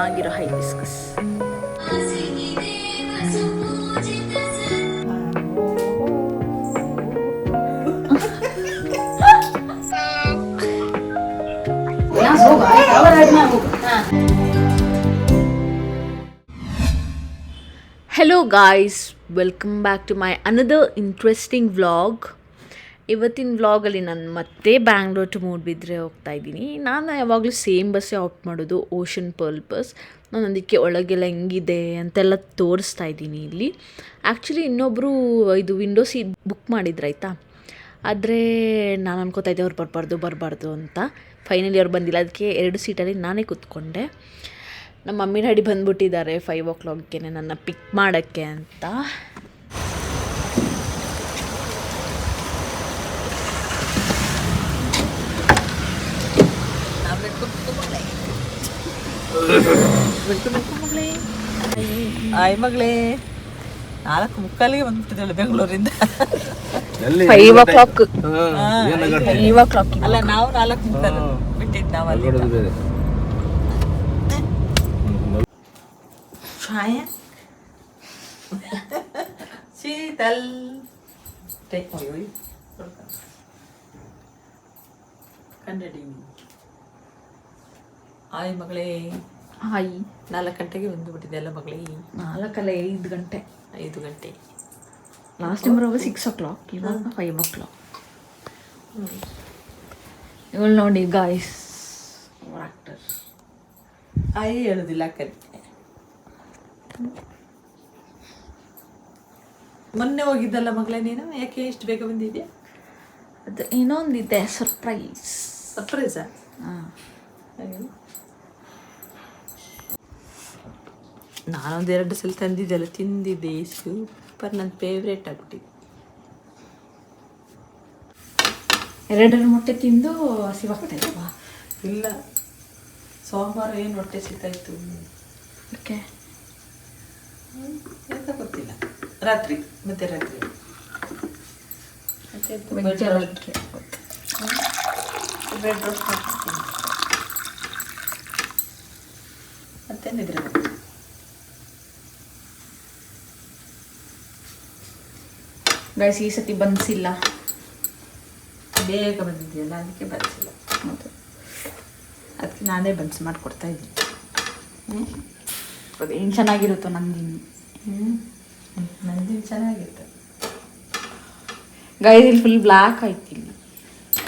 ಚೆನ್ನಾಗಿರೋ hibiscus. Hello guys, welcome back to my another interesting vlog. ಇವತ್ತಿನ ವ್ಲಾಗಲ್ಲಿ ನಾನು ಮತ್ತೆ ಬ್ಯಾಂಗ್ಳೂರ್ ಟು ಮೂಡ್ಬಿದ್ರೆ ಹೋಗ್ತಾ ಇದ್ದೀನಿ. ನಾನು ಯಾವಾಗಲೂ ಸೇಮ್ ಬಸ್ಸೇ ಆಪ್ಟ್ ಮಾಡೋದು, ಓಷನ್ ಪರ್ಲ್ ಬಸ್. ನಾನು ಅದಕ್ಕೆ ಒಳಗೆಲ್ಲ ಹೆಂಗಿದೆ ಅಂತೆಲ್ಲ ತೋರಿಸ್ತಾ ಇದ್ದೀನಿ ಇಲ್ಲಿ. ಆ್ಯಕ್ಚುಲಿ ಇನ್ನೊಬ್ಬರು ಇದು ವಿಂಡೋ ಸೀಟ್ ಬುಕ್ ಮಾಡಿದ್ರಾಯ್ತಾ, ಆದರೆ ನಾನು ಅನ್ಕೋತಾ ಇದ್ದೆ ಅವ್ರು ಬರಬಾರ್ದು ಅಂತ. ಫೈನಲಿ ಅವ್ರು ಬಂದಿಲ್ಲ, ಅದಕ್ಕೆ 2 ಸೀಟಲ್ಲಿ ನಾನೇ ಕೂತ್ಕೊಂಡೆ. ನಮ್ಮ ಮಮ್ಮಿ ಡ್ಯಾಡಿ ಬಂದುಬಿಟ್ಟಿದ್ದಾರೆ 5 o'clockಗೆ ನನ್ನ ಪಿಕ್ ಮಾಡೋಕ್ಕೆ ಅಂತ. ಆಯ್ ಮಗಳೇ, 4:45 ಬಂದ್ಬಿಟ್ಟಿದ್ದಾಳೆ ಬೆಂಗಳೂರಿಂದ. 5 o'clock ಅಲ್ಲ, ನಾವು 4:45 ಬಿಟ್ಟಿದ್ದು ನಾವು ಅಲ್ಲಿ. ಶೀತಲ್ ಕನ್ನಡಿ. ಆಯ್ ಮಗಳೇ, ಹಾಯ್. 4 ಗಂಟೆಗೆ ಬಂದುಬಿಟ್ಟಿದೆ ಅಲ್ಲ ಮಗಳೇ? 4 ಅಲ್ಲ, 5 ಗಂಟೆ. 5 ಗಂಟೆ. ಲಾಸ್ಟ್ ಟೈಮ್ ಬರುವಾಗ 6 o'clock, ಇವಾಗ 5 o'clock. ಇವಳು ನೋಡಿ ಗಾಯ್ಸ್, ಆಕ್ಟರ್. ಆಯ್ ಹೇಳೋದಿಲ್ಲ ಕರಿ. ಮೊನ್ನೆ ಹೋಗಿದ್ದಲ್ಲ ಮಗಳೇ ನೀನು, ಯಾಕೆ ಇಷ್ಟು ಬೇಗ ಬಂದಿದ್ಯಾ? ಅದು ಇನ್ನೊಂದಿದೆ, ಸರ್ಪ್ರೈಸಾ? ಹಾಂ, ನಾನೊಂದು 2 ಸಲ ತಂದಿದ್ದೆಲ್ಲ, ತಿಂದಿದ್ದೆ. ಸೂಪರ್, ನನ್ನ ಫೇವ್ರೇಟ್ ಆಗ್ಬಿಟ್ಟಿದೆ. 2 ಮೊಟ್ಟೆ ತಿಂದು ಹಸಿವಾಗ್ತಾ ಇಲ್ವಾ? ಇಲ್ಲ, ಸೋಮವಾರ ಏನು ಹೊಟ್ಟೆ ಸಿಗ್ತಾಯಿತ್ತು. ಓಕೆ, ಎಂತ ಗೊತ್ತಿಲ್ಲ. ರಾತ್ರಿ ಮಧ್ಯರಾತ್ರಿ ಬ್ರೆಡ್ ರೋಸ್ಟ್ ಮಾಡ್ತೀನಿ, ಮತ್ತೆ ನಿದ್ರೆ ಮಾಡ್ತೀನಿ. ಗೈಸ್, ಈ ಸತಿ ಬನ್ಸಿಲ್ಲ, ಬೇಗ ಬಂದಿದೆಯಲ್ಲ ಅದಕ್ಕೆ ಬನ್ಸಿಲ್ಲ. ಹೌದು, ಅದಕ್ಕೆ ನಾನೇ ಬನ್ಸ್ ಮಾಡಿಕೊಡ್ತಾ ಇದ್ದೀನಿ. ಏನು ಚೆನ್ನಾಗಿರುತ್ತೋ ನಂದಿನಿ. ನಂದಿನಿ ಚೆನ್ನಾಗಿತ್ತು. ಗೈಸ್, ಇಲ್ಲಿ ಫುಲ್ ಬ್ಲ್ಯಾಕ್ ಆಯ್ತು ಇಲ್ಲಿ.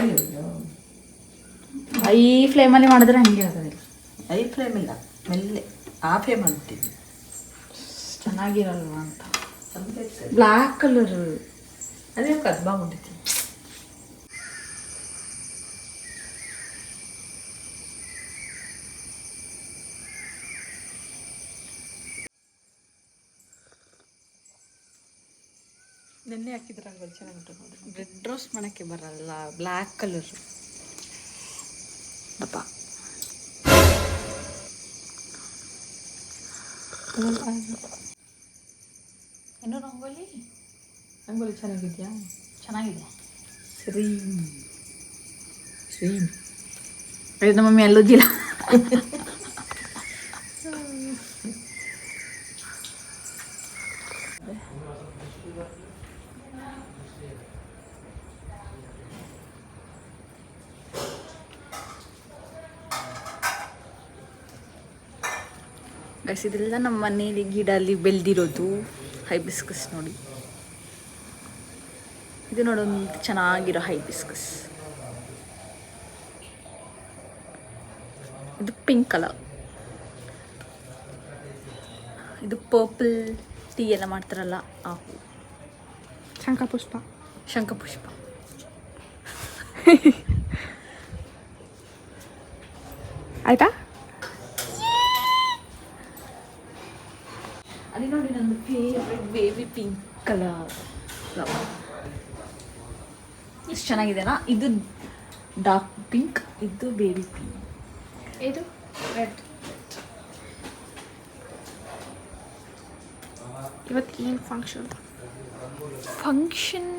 ಅಯ್ಯೋ, ಈ ಫ್ಲೇಮಲ್ಲಿ ಮಾಡಿದ್ರೆ ಹಂಗೆ ಆಗೋದಿಲ್ಲ. ಐ ಫ್ಲೇಮ್ ಇಲ್ಲ, ಮೆಲ್ಲೆ ಆಫೇ ಮಾಡ್ಬಿಟ್ಟಿದ್ವಿ. ಚೆನ್ನಾಗಿರಲ್ವಾ ಅಂತ. ಬ್ಲ್ಯಾಕ್ ಕಲರ್ ಅದೇ ಕದ್ಬಾ ಹೊಂದಿತ್ತು. ನೆನ್ನೆ ಹಾಕಿದ್ರೆ ರಂಗೋಲಿ ಚೆನ್ನಾಗಿಟ್ಟು ನೋಡಿ. ಬ್ರೆಡ್ ರೋಸ್ಟ್ ಮಾಡೋಕ್ಕೆ ಬರಲ್ಲ, ಬ್ಲ್ಯಾಕ್ ಕಲರ್ ದಪ್ಪ. ಇನ್ನೂ ರಂಗೋಲಿ ಚೆನ್ನಾಗಿದೆಯಾ? ಚೆನ್ನಾಗಿದೆ. ಶ್ರೀಮ್ ನಮ್ಮ ಮಮ್ಮಿ ಅಲ್ಲೋದಿಲ್ಲ. ಗೈಸ್, ಇದೆಲ್ಲ ನಮ್ಮ ಮನೇಲಿ ಗಿಡಲ್ಲಿ ಬೆಳೆದಿರೋದು ಹೈಬಿಸ್ಕಸ್ ನೋಡಿ. ಇದು ನೋಡೊಂದು ಚೆನ್ನಾಗಿರೋ ಹೈಬಿಸ್ಕಸ್. ಇದು ಪಿಂಕ್ ಕಲರ್, ಇದು ಪರ್ಪಲ್ ಟೀ ಎಲ್ಲ ಮಾಡ್ತಾರಲ್ಲ ಆ ಹೂ. ಶಂಖಪುಷ್ಪ. ಆಯ್ತಾ? ಅಲ್ಲಿ ನೋಡಿ, ನನ್ನ favourite baby pink colour flower. ಎಷ್ಟು ಚೆನ್ನಾಗಿದೆನಾ? ಇದು ಡಾರ್ಕ್ ಪಿಂಕ್, ಇದು ಬೇಬಿ ಪಿಂಕ್, ಇದು ರೆಡ್. ಇವತ್ತು ಏನು ಫಂಕ್ಷನ್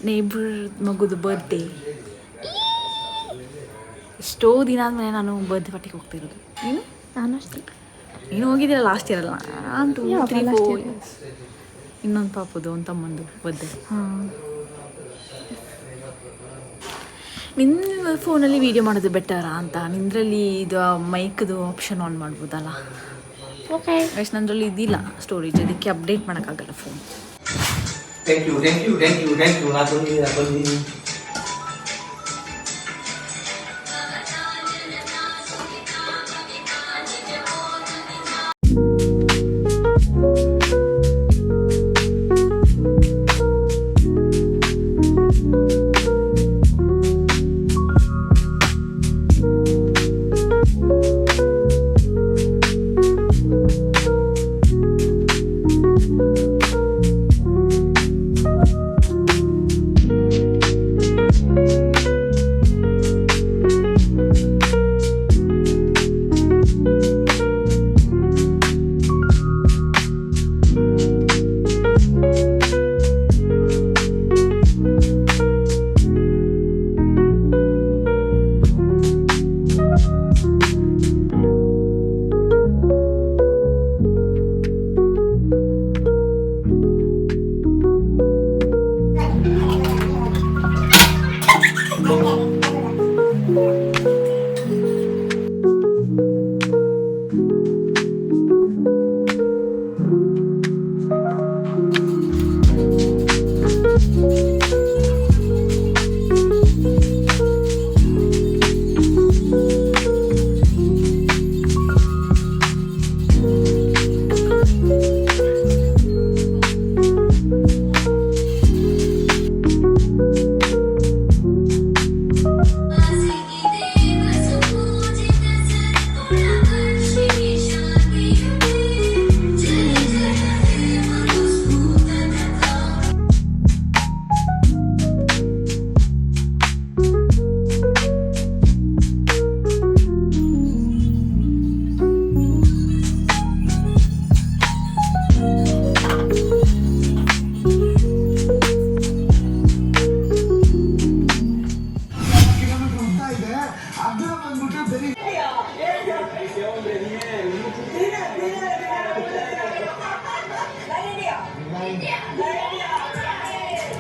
ನೇಬರ್ ಮಗುದು ಬರ್ಡೇ. ಎಷ್ಟೋ ದಿನ ಆದಮೇಲೆ ನಾನು ಬರ್ಡೇ ಪಾರ್ಟಿಗೆ ಹೋಗ್ತಾ ಇರೋದು. ನೀನು? ನಾನು ಅಷ್ಟೇ. ನೀನು ಹೋಗಿದ್ದೀರ ಲಾಸ್ಟ್ ಇಯರ್ ಅಲ್ಲ? 1 2 3 4 ಇಯರ್ಸ್. ಇನ್ನೊಂದು ಪಾಪದು ಒಂದು ತಮ್ಮಂದು ಬರ್ತ್ಡೇ. ನಿನ್ನ ಫೋನಲ್ಲಿ ವೀಡಿಯೋ ಮಾಡೋದು ಬೆಟರಾ ಅಂತ, ನಿಂದ್ರಲ್ಲಿ ಇದು ಮೈಕ್ದು ಆಪ್ಷನ್ ಆನ್ ಮಾಡ್ಬೋದಲ್ಲ. ಓಕೆ ಎಷ್ಟು ನಂದ್ರಲ್ಲಿ ಇದಿಲ್ಲ ಸ್ಟೋರೇಜ್, ಅದಕ್ಕೆ ಅಪ್ಡೇಟ್ ಮಾಡೋಕ್ಕಾಗಲ್ಲ ಫೋನ್. ಥ್ಯಾಂಕ್ ಯು ನಾ ಬಂದಿದ್ದೀನಿ.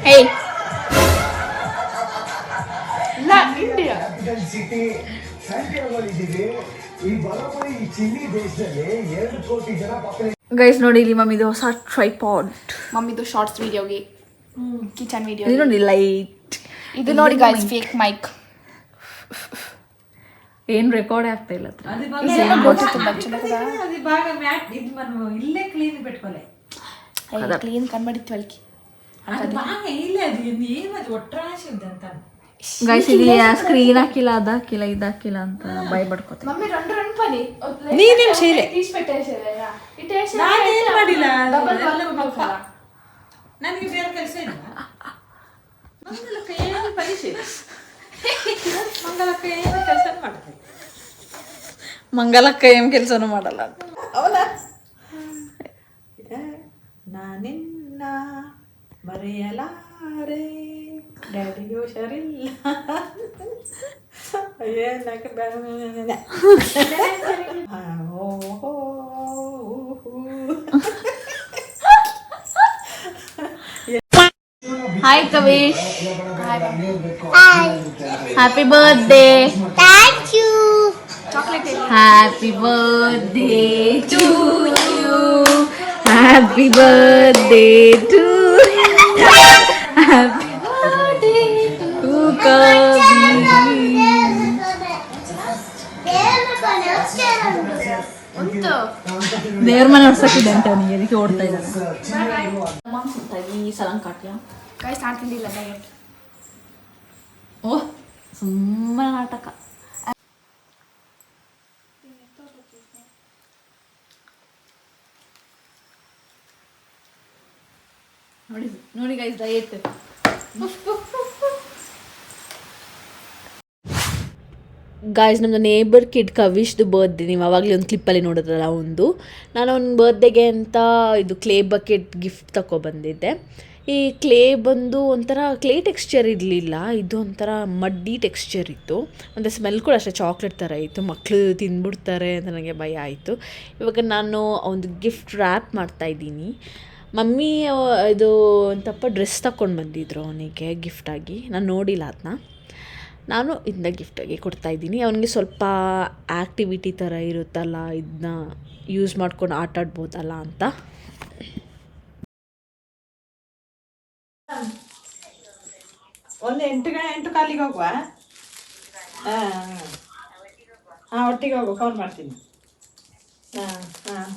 Hey. ಸಿಟಿ ಸ್ಯಾಂಟಿಯಾಗೋಲಿದ್ದೀವಿ. ಈ ಬರೋಬ್ಬರಿ ಈ ಚಿಲ್ಲಿ ದೇಶದಲ್ಲಿ 2 ಕೋಟಿ ಜನ ಪಾಪ್ಯುಲೇಷನ್. ಗೈಸ್ ನೋಡಿ, ಇಲ್ಲಿ ಮಮ್ಮಿದು ಹೊಸ ಟ್ರೈಪಾಡ್. ಮಮ್ಮಿದು ಶಾರ್ಟ್ಸ್ ವಿಡಿಯೋಗೆ, ಕಿಚನ್ ವಿಡಿಯೋ. ಇದು ನೋಡಿ ಲೈಟ್. ಇದು ನೋಡಿ ಗೈಸ್, ಫೇಕ್ ಮೈಕ್. ಏನು ರೆಕಾರ್ಡ್ ಆಗ್ತಾ ಇಲ್ಲ. ಕ್ಲೀನ್ ಕಂಡ್ಬಿಟ್ಟಿತ್ತು ಗೈಸ್ ಇಲ್ಲಿ ಸ್ಕ್ರೀನ್ ಹಾಕಿಲ್ಲ, ಅದು ಹಾಕಿಲ್ಲ, ಇದು ಹಾಕಿಲ್ಲ ಅಂತ ಭಯ ಪಡ್ಕೋತೀನಿ. ಮಮ್ಮಿ ರನ್ ಪನಿ ನೀನೇನು ಸೀರೆ ನನಗೆ ಬೇರೆ ಕೆಲಸ ಇಲ್ಲ. ಮಂಗಲಕ್ಕೆ ಏನು ಪರಿಚಯ, ಮಂಗಲಕ್ಕೆ ಏನು ಕೆಲಸ ಮಾಡ್ತೀನಿ. ಮಂಗಲಕ್ಕ ಏನು ಕೆಲಸನೂ ಮಾಡಲ್ಲ ಅವನ ನಾನಿನ್ನ ಮರೆಯಲಾರೆ, ಡ್ಯಾಡಿಗೂ ಹುಷಾರಿಲ್ಲ. ಏನಕ್ಕೆ hi Kavish, happy birthday. Thank you. Happy birthday to you, happy birthday to you, happy birthday to Kavi. ದೇವ್ರ ಮನೆ ಹೊಡ್ಸಕ್ಕಿದೆ ಅಂತ ಅವನಿಗೆ, ಅದಕ್ಕೆ ಓಡ್ತಾ ಇದ್ದಾನೆ. ಈ ಸಲಂಕಾಟ್ಯ ಗೈಸ್ ನಾನು ತಿಂದಿಲ್ಲ. ಓಹ್ ಸುಮ್ಮನೆ ನಾಟಕ. ನೋಡಿ ನೋಡಿ ಗೈಸ್, ಡಯಟ್. ಗಾಯ್ಸ್, ನಮ್ಮದು ನೇಬರ್ ಕಿಡ್ ಕವಿಶ್ದು ಬರ್ತ್ಡೇ. ನೀವು ಆವಾಗಲೇ ಒಂದು ಕ್ಲಿಪ್ಪಲ್ಲಿ ನೋಡಿದ್ರಲ್ಲ ಒಂದು. ನಾನು ಅವ್ನ ಬರ್ತ್ಡೇಗೆ ಅಂತ ಇದು ಕ್ಲೇ ಬಕೆಟ್ ಗಿಫ್ಟ್ ತಗೊಬಂದಿದ್ದೆ. ಈ ಕ್ಲೇ ಬಂದು ಒಂಥರ ಕ್ಲೇ ಟೆಕ್ಸ್ಚರ್ ಇರಲಿಲ್ಲ, ಇದು ಒಂಥರ ಮಡ್ಡಿ ಟೆಕ್ಸ್ಚರ್ ಇತ್ತು. ಮತ್ತು ಸ್ಮೆಲ್ ಕೂಡ ಅಷ್ಟೇ ಚಾಕ್ಲೇಟ್ ಥರ ಇತ್ತು. ಮಕ್ಕಳು ತಿಂದ್ಬಿಡ್ತಾರೆ ಅಂತ ನನಗೆ ಭಯ ಆಯಿತು. ಇವಾಗ ನಾನು ಒಂದು ಗಿಫ್ಟ್ ರ್ಯಾಪ್ ಮಾಡ್ತಾಯಿದ್ದೀನಿ. ಮಮ್ಮಿ ಇದು ಒಂತಪ್ಪ ಡ್ರೆಸ್ ತಗೊಂಡು ಬಂದಿದ್ರು ಅವನಿಗೆ ಗಿಫ್ಟಾಗಿ. ನಾನು ನೋಡಿಲ್ಲ ಅದನ್ನ. ನಾನು ಇದನ್ನ ಗಿಫ್ಟಾಗಿ ಕೊಡ್ತಾಯಿದ್ದೀನಿ. ಅವನಿಗೆ ಸ್ವಲ್ಪ ಆ್ಯಕ್ಟಿವಿಟಿ ಥರ ಇರುತ್ತಲ್ಲ, ಇದನ್ನ ಯೂಸ್ ಮಾಡ್ಕೊಂಡು ಆಟ ಆಡ್ಬೋದಲ್ಲ ಅಂತ. ಒಂದು 8 ಕಾಲಿಗೆ ಹೋಗುವ. ಹಾಂ ಒಟ್ಟಿಗೆ ಹೋಗುವ, ಕಾಲ್ ಮಾಡ್ತೀನಿ.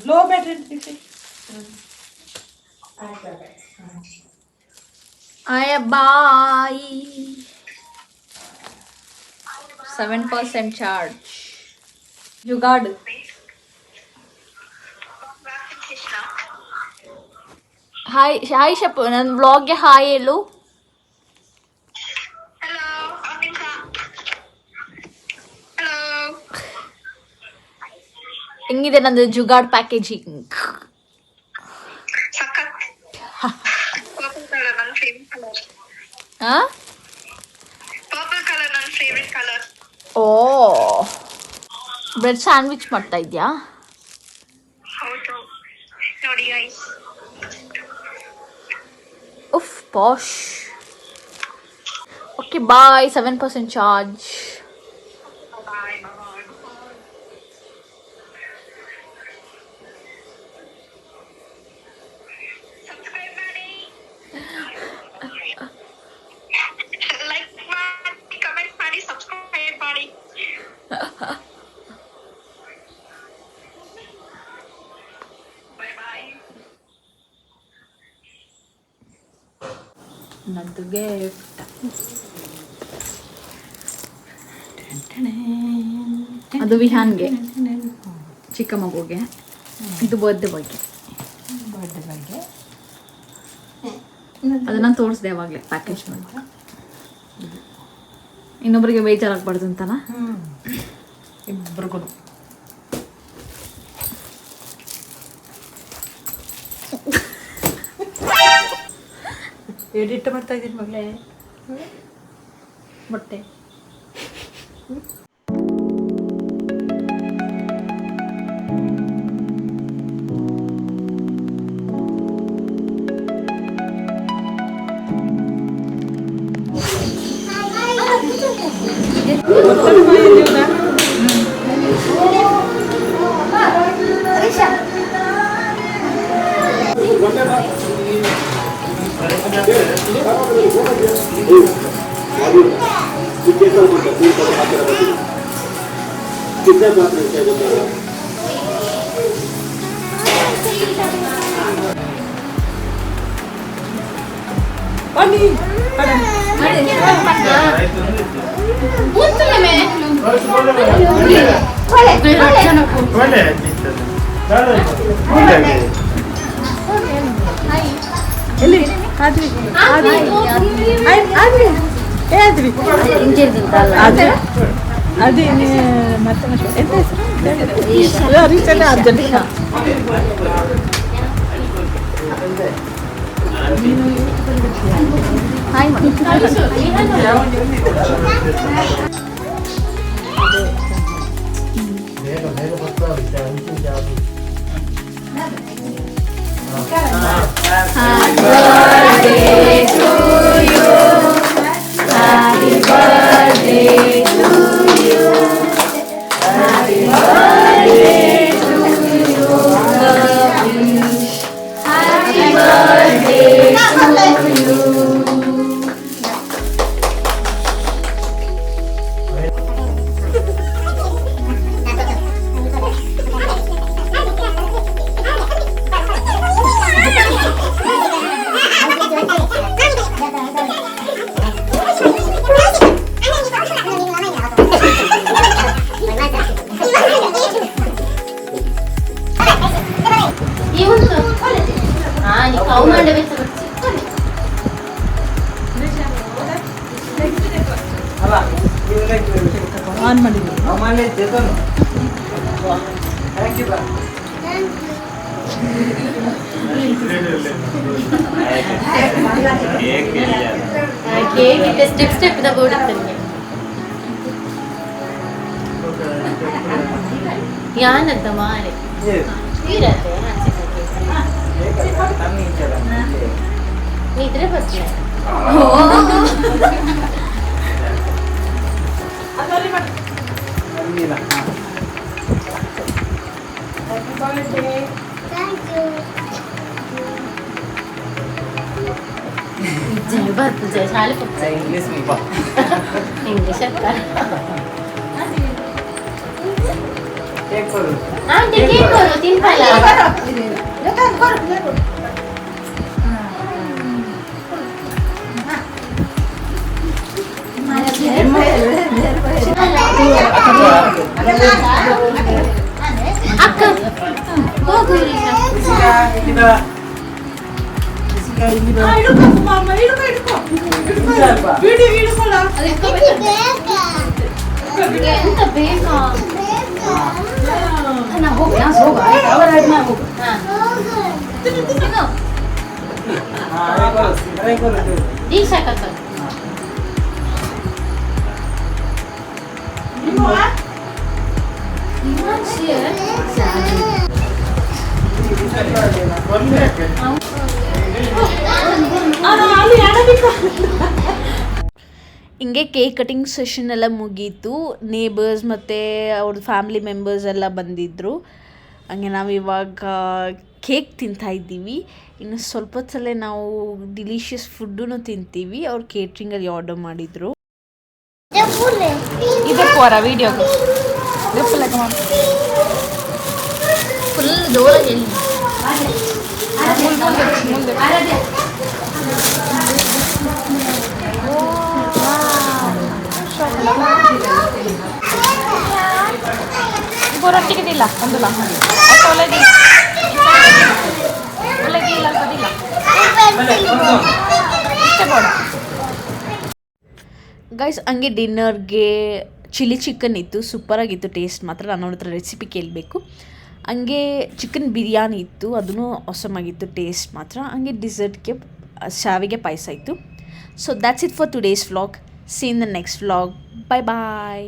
Low battery. Bye. 7% charge. Jugaad. Hi ಶಪ್ಪು, ನನ್ನ ವ್ಲಾಗ್ಗೆ ಹಾಯ್ ಹೇಳು. ಹೆಂಗಿದೆ ನಂದು jugaad packaging? Oh, bread sandwich ಮಾಡ್ತಾ ಇದೆಯಾ? ಉಫ್ ಪಾಶ್. Okay bye. 7% ಚಾರ್ಜ್. ನಂದು ಗಿಫ್ಟ್. ಅದು ವಿಹಾನ್ಗೆ, ಚಿಕ್ಕ ಮಗುಗೆ. ಇದು ಬರ್ತ್ಡೇ ಬಗ್ಗೆ. ಅದನ್ನ ತೋರಿಸ್ದೆ ಅವಾಗಲೇ ಪ್ಯಾಕೇಜ್ ಮಾಡಿ. ಇನ್ನೊಬ್ಬರಿಗೆ ಬೇಜಾರಾಗಬಾರ್ದು ಅಂತನ. ಇಬ್ಬರಿಗೂ ಎಡಿಟ್ ಮಾಡ್ತಾ ಇದ್ದೀನಿ ಮಗಳೇ. ಮೊಟ್ಟೆ ಆನ್ ಮಾಡಿದ್ದೀನಿ. ಕೇಕ್ ಸ್ಟೆಪ್ ಸ್ಟೆಪ್ ತಗೊಳ್ತೀನಿ ಯಾನಂತ ಮಾರೆ ಇರತ್ತೆ ನಿದ್ರೆ ಬರ್ತೀಯ ಬರ್ತಿದ್ದೆ ಶಾಲೆ ಇಂಗ್ಲೀಷ್ ಅಕ್ಕ ಆಂಟಿ ಕೇಕ್ ಕೊಡು ತಿನ್ಪಲ್ಲ ಅಕ್ಕ ಹೋಗು ಎಂತ ಬೇಕಾ ದೀಕ್ಷಾಕ ಹಿಂಗೆ ಕೇಕ್ ಕಟಿಂಗ್ ಸೆಷನ್ ಎಲ್ಲ ಮುಗೀತು. ನೇಬರ್ಸ್ ಮತ್ತು ಅವ್ರ ಫ್ಯಾಮಿಲಿ ಮೆಂಬರ್ಸ್ ಎಲ್ಲ ಬಂದಿದ್ದರು. ಹಂಗೆ ನಾವು ಇವಾಗ ಕೇಕ್ ತಿಂತಾಯಿದ್ದೀವಿ. ಇನ್ನು ಸ್ವಲ್ಪ ಹೊತ್ತಲ್ಲೇ ನಾವು ಡಿಲಿಷಿಯಸ್ ಫುಡ್ಡೂ ತಿಂತೀವಿ. ಅವ್ರು ಕೇಟ್ರಿಂಗಲ್ಲಿ ಆರ್ಡರ್ ಮಾಡಿದರು. ಇದೆ ಪೋರ ವಿಡಿಯೋಗೆ ಫುಲ್ ದೂರ ರೊಟ್ಟಿಗೆ ಇಲ್ಲ ಒಂದಿಲ್ಲ ಒಳಗೆ ಒಳಗೆ ಇಲ್ಲ ಅಂತದಿಲ್ಲ ಇಷ್ಟೇ ಬೇಡ ಗೈಸ್ ಹಂಗೆ ಡಿನ್ನರ್ಗೆ ಚಿಲ್ಲಿ ಚಿಕನ್ ಇತ್ತು. ಸೂಪರಾಗಿತ್ತು ಟೇಸ್ಟ್ ಮಾತ್ರ. ನಾನು ಅವ್ರ ಹತ್ರ ರೆಸಿಪಿ ಕೇಳಬೇಕು. ಹಂಗೆ ಚಿಕನ್ ಬಿರಿಯಾನಿ ಇತ್ತು, ಅದೂ ಆಸಮಾಗಿತ್ತು ಟೇಸ್ಟ್ ಮಾತ್ರ. ಹಂಗೆ ಡಿಸರ್ಟ್ಗೆ ಶಾವಿಗೆ ಪಾಯಸ ಇತ್ತು. So that's it for today's vlog. See in the next vlog. Bye bye.